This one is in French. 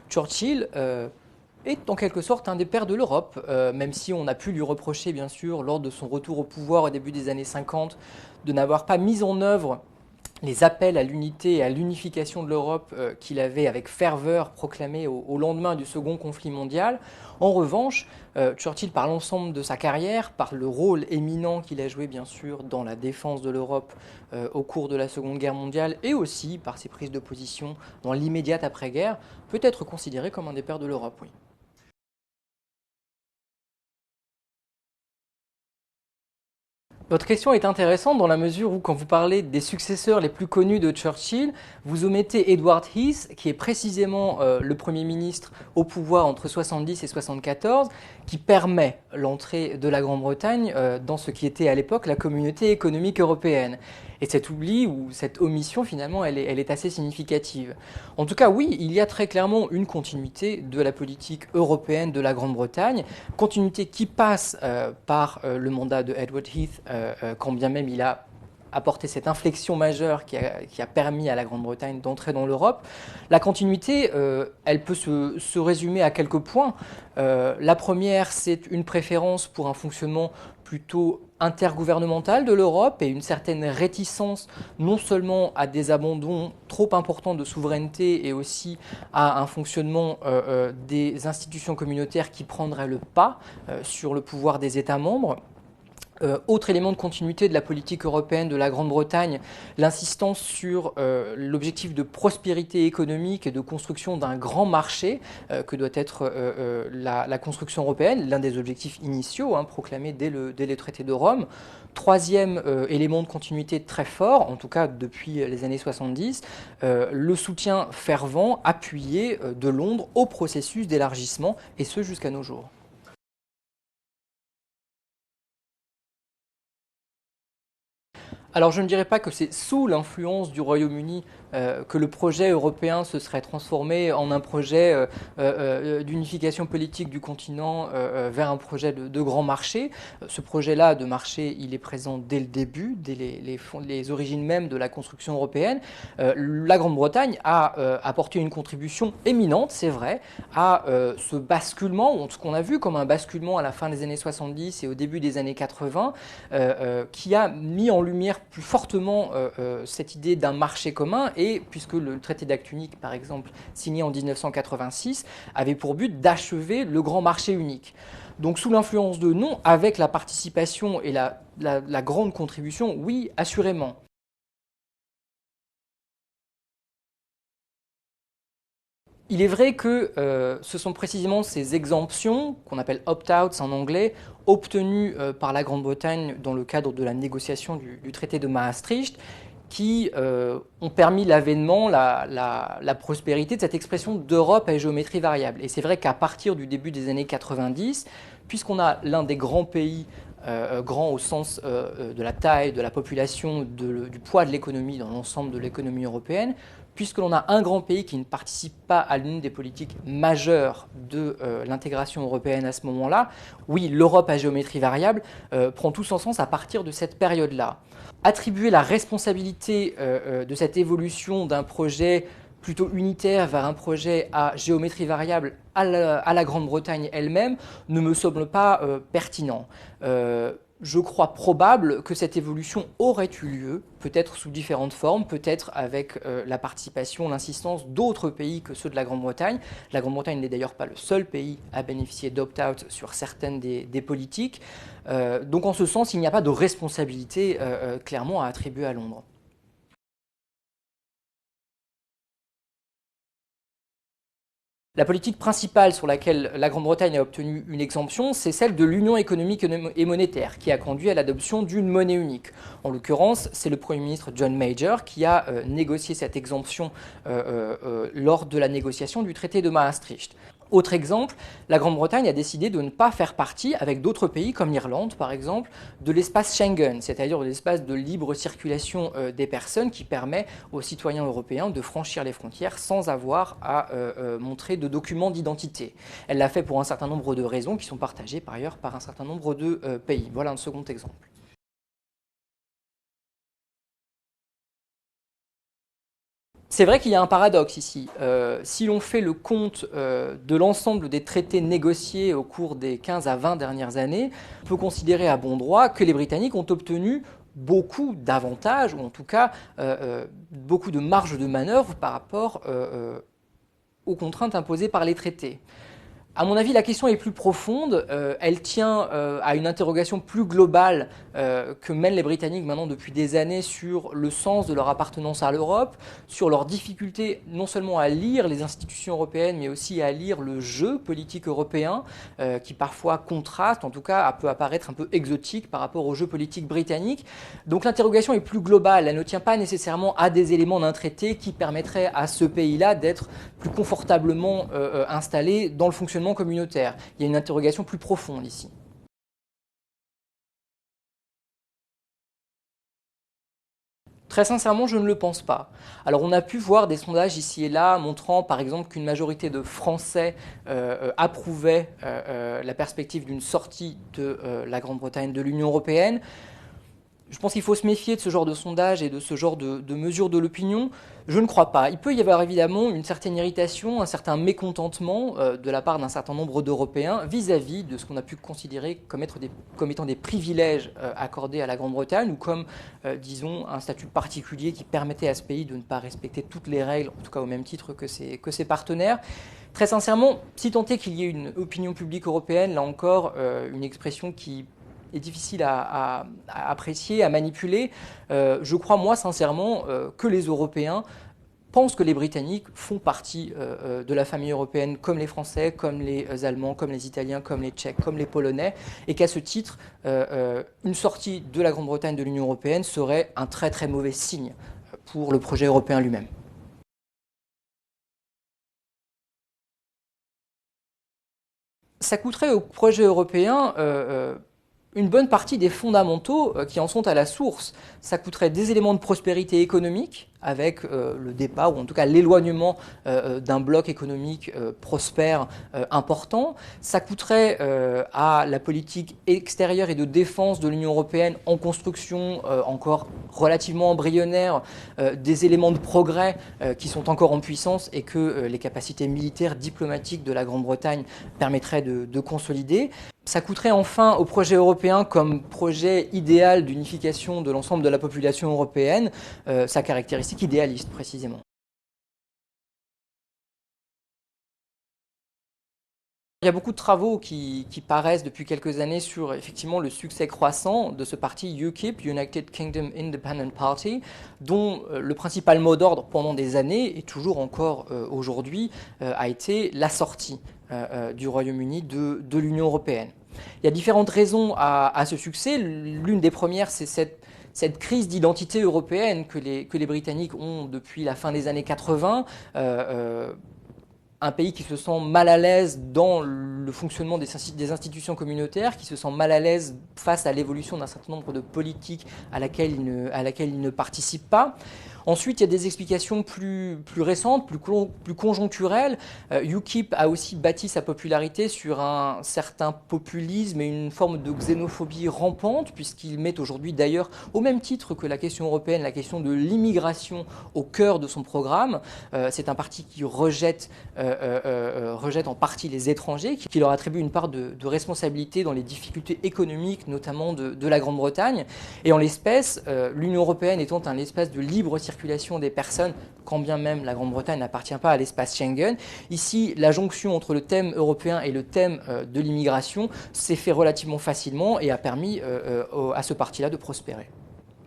Churchill est en quelque sorte un des pères de l'Europe, même si on a pu lui reprocher, bien sûr, lors de son retour au pouvoir au début des années 50, de n'avoir pas mis en œuvre les appels à l'unité et à l'unification de l'Europe qu'il avait avec ferveur proclamés au lendemain du second conflit mondial. En revanche, Churchill, par l'ensemble de sa carrière, par le rôle éminent qu'il a joué bien sûr dans la défense de l'Europe au cours de la Seconde Guerre mondiale et aussi par ses prises de position dans l'immédiate après-guerre, peut être considéré comme un des pères de l'Europe, oui. Votre question est intéressante dans la mesure où, quand vous parlez des successeurs les plus connus de Churchill, vous omettez Edward Heath, qui est précisément le Premier ministre au pouvoir entre 70 et 74, qui permet l'entrée de la Grande-Bretagne dans ce qui était à l'époque la Communauté économique européenne. Et cet oubli ou cette omission, finalement, elle est assez significative. En tout cas, oui, il y a très clairement une continuité de la politique européenne de la Grande-Bretagne, continuité qui passe par le mandat de Edward Heath, quand bien même il a apporté cette inflexion majeure qui a permis à la Grande-Bretagne d'entrer dans l'Europe. La continuité, elle peut se résumer à quelques points. La première, c'est une préférence pour un fonctionnement plutôt intergouvernemental de l'Europe et une certaine réticence non seulement à des abandons trop importants de souveraineté et aussi à un fonctionnement des institutions communautaires qui prendraient le pas sur le pouvoir des États membres. Autre élément de continuité de la politique européenne de la Grande-Bretagne, l'insistance sur l'objectif de prospérité économique et de construction d'un grand marché que doit être la construction européenne, l'un des objectifs initiaux proclamés dès les traités de Rome. Troisième élément de continuité très fort, en tout cas depuis les années 70, le soutien fervent, appuyé de Londres au processus d'élargissement, et ce jusqu'à nos jours. Alors je ne dirais pas que c'est sous l'influence du Royaume-Uni que le projet européen se serait transformé en un projet d'unification politique du continent vers un projet de grand marché. Ce projet-là de marché, il est présent dès le début, dès les origines même de la construction européenne. La Grande-Bretagne a apporté une contribution éminente, c'est vrai, à ce basculement, ce qu'on a vu comme un basculement à la fin des années 70 et au début des années 80, qui a mis en lumière plus fortement cette idée d'un marché commun, et puisque le traité d'Acte unique, par exemple, signé en 1986, avait pour but d'achever le grand marché unique. Donc sous l'influence de non, avec la participation et la grande contribution, oui, assurément. Il est vrai que ce sont précisément ces exemptions, qu'on appelle opt-outs en anglais, obtenues par la Grande-Bretagne dans le cadre de la négociation du traité de Maastricht, qui ont permis l'avènement, la prospérité de cette expression d'Europe à géométrie variable. Et c'est vrai qu'à partir du début des années 90, puisqu'on a l'un des grands pays, grand au sens de la taille, de la population, du poids de l'économie dans l'ensemble de l'économie européenne, puisque l'on a un grand pays qui ne participe pas à l'une des politiques majeures de l'intégration européenne à ce moment-là, oui, l'Europe à géométrie variable prend tout son sens à partir de cette période-là. Attribuer la responsabilité de cette évolution d'un projet plutôt unitaire vers un projet à géométrie variable à la Grande-Bretagne elle-même ne me semble pas pertinent. Je crois probable que cette évolution aurait eu lieu, peut-être sous différentes formes, peut-être avec la participation, l'insistance d'autres pays que ceux de la Grande-Bretagne. La Grande-Bretagne n'est d'ailleurs pas le seul pays à bénéficier d'opt-out sur certaines des politiques. Donc en ce sens, il n'y a pas de responsabilité clairement à attribuer à Londres. La politique principale sur laquelle la Grande-Bretagne a obtenu une exemption, c'est celle de l'union économique et monétaire, qui a conduit à l'adoption d'une monnaie unique. En l'occurrence, c'est le Premier ministre John Major qui a négocié cette exemption lors de la négociation du traité de Maastricht. Autre exemple, la Grande-Bretagne a décidé de ne pas faire partie, avec d'autres pays comme l'Irlande par exemple, de l'espace Schengen, c'est-à-dire de l'espace de libre circulation des personnes qui permet aux citoyens européens de franchir les frontières sans avoir à montrer de documents d'identité. Elle l'a fait pour un certain nombre de raisons qui sont partagées par ailleurs par un certain nombre de pays. Voilà un second exemple. C'est vrai qu'il y a un paradoxe ici. Si l'on fait le compte de l'ensemble des traités négociés au cours des 15 à 20 dernières années, on peut considérer à bon droit que les Britanniques ont obtenu beaucoup d'avantages, ou en tout cas beaucoup de marge de manœuvre par rapport aux contraintes imposées par les traités. À mon avis, la question est plus profonde. Elle tient à une interrogation plus globale que mènent les Britanniques maintenant depuis des années sur le sens de leur appartenance à l'Europe, sur leur difficulté non seulement à lire les institutions européennes, mais aussi à lire le jeu politique européen, qui parfois contraste, en tout cas peut apparaître un peu exotique par rapport au jeu politique britannique. Donc l'interrogation est plus globale. Elle ne tient pas nécessairement à des éléments d'un traité qui permettraient à ce pays-là d'être plus confortablement installé dans le fonctionnement communautaire. Il y a une interrogation plus profonde ici. Très sincèrement, je ne le pense pas. Alors on a pu voir des sondages ici et là montrant par exemple qu'une majorité de Français approuvaient la perspective d'une sortie de la Grande-Bretagne de l'Union européenne. Je pense qu'il faut se méfier de ce genre de sondage et de ce genre de mesures de l'opinion. Je ne crois pas. Il peut y avoir évidemment une certaine irritation, un certain mécontentement de la part d'un certain nombre d'Européens vis-à-vis de ce qu'on a pu considérer comme étant des privilèges accordés à la Grande-Bretagne ou comme, disons, un statut particulier qui permettait à ce pays de ne pas respecter toutes les règles, en tout cas au même titre que ses partenaires. Très sincèrement, si tant est qu'il y ait une opinion publique européenne, là encore, une expression qui est difficile à apprécier, à manipuler. Je crois, moi, sincèrement, que les Européens pensent que les Britanniques font partie de la famille européenne comme les Français, comme les Allemands, comme les Italiens, comme les Tchèques, comme les Polonais, et qu'à ce titre, une sortie de la Grande-Bretagne de l'Union européenne serait un très très mauvais signe pour le projet européen lui-même. Ça coûterait au projet européen une bonne partie des fondamentaux qui en sont à la source. Ça coûterait des éléments de prospérité économique, avec le départ, ou en tout cas l'éloignement d'un bloc économique prospère important. Ça coûterait à la politique extérieure et de défense de l'Union européenne en construction encore relativement embryonnaire, des éléments de progrès qui sont encore en puissance et que les capacités militaires, diplomatiques de la Grande-Bretagne permettraient de consolider. Ça coûterait enfin au projet européen comme projet idéal d'unification de l'ensemble de la population européenne, sa caractéristique idéaliste précisément. Il y a beaucoup de travaux qui paraissent depuis quelques années sur effectivement le succès croissant de ce parti UKIP, United Kingdom Independent Party, dont le principal mot d'ordre pendant des années et toujours encore aujourd'hui a été la sortie du Royaume-Uni de l'Union européenne. Il y a différentes raisons à ce succès. L'une des premières, c'est cette crise d'identité européenne que les Britanniques ont depuis la fin des années 80. Un pays qui se sent mal à l'aise dans le fonctionnement des institutions communautaires, qui se sent mal à l'aise face à l'évolution d'un certain nombre de politiques à laquelle il ne participe pas. Ensuite, il y a des explications plus récentes, plus conjoncturelles. UKIP a aussi bâti sa popularité sur un certain populisme et une forme de xénophobie rampante, puisqu'il met aujourd'hui d'ailleurs, au même titre que la question européenne, la question de l'immigration au cœur de son programme. C'est un parti qui rejette en partie les étrangers, qui leur attribue une part de responsabilité dans les difficultés économiques, notamment de la Grande-Bretagne. Et en l'espèce, l'Union européenne étant un espace de libre circulation des personnes, quand bien même la Grande-Bretagne n'appartient pas à l'espace Schengen. Ici, la jonction entre le thème européen et le thème de l'immigration s'est fait relativement facilement et a permis à ce parti-là de prospérer.